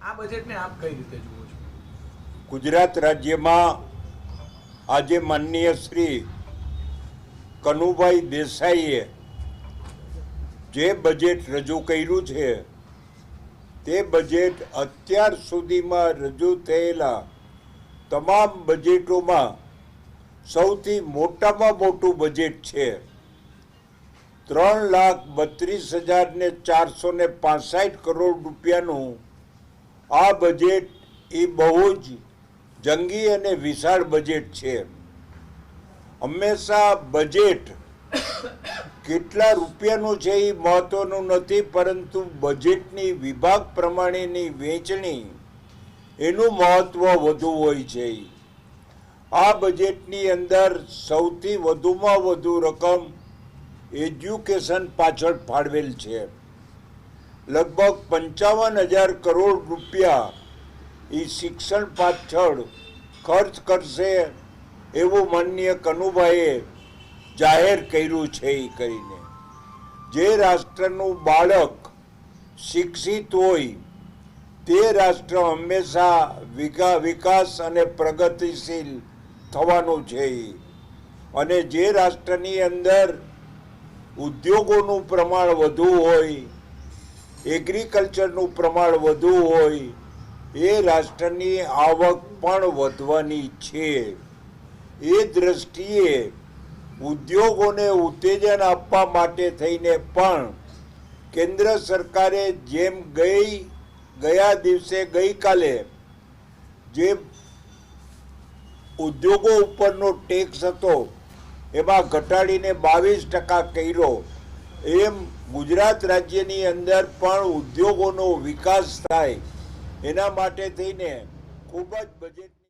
આ બજેટને આપ કઈ રીતે જુઓ છો? ગુજરાત રાજ્યમાં આજે માનનીય શ્રી કનુભાઈ દેસાઈએ જે બજેટ રજૂ કર્યું છે તે બજેટ અત્યાર સુધીમાં રજૂ થયેલા તમામ બજેટોમાં સૌથી મોટામાં મોટું બજેટ છે। 3,32,465 કરોડ રૂપિયાનું આ બજેટ એ બહુ જ જંગી અને વિશાળ બજેટ છે। હંમેશા બજેટ કેટલા રૂપિયાનું છે એ મહત્વનું નથી, પરંતુ બજેટની વિભાગ પ્રમાણેની વહેંચણી એનું મહત્વ વધુ હોય છે। આ બજેટની અંદર સૌથી વધુમાં વધુ રકમ એજ્યુકેશન પાછળ ફાળવેલ છે। લગભગ 55,000 કરોડ રૂપિયા એ શિક્ષણ પાછળ ખર્ચ કરશે એવું માનનીય કનુભાઈએ જાહેર કર્યું છે। એ કરીને જે રાષ્ટ્રનું બાળક શિક્ષિત હોય તે રાષ્ટ્ર હંમેશા વિકાસ અને પ્રગતિશીલ થવાનું છે। અને જે રાષ્ટ્રની અંદર ઉદ્યોગોનું પ્રમાણ વધુ હોય, એગ્રીકલ્ચરનું પ્રમાણ વધુ હોય, એ રાષ્ટ્રની આવક પણ વધવાની છે। એ દ્રષ્ટિએ ઉદ્યોગોને ઉત્તેજન આપવા માટે થઈને પણ કેન્દ્ર સરકારે જેમ ગયા દિવસે ગઈકાલે જે ઉદ્યોગો ઉપરનો ટેક્સ હતો એમાં ઘટાડીને 22% કર્યો, એમ ગુજરાત રાજ્યની અંદર પણ ઉદ્યોગોનો વિકાસ થાય એના માટે થઈને ખૂબ જ બજેટની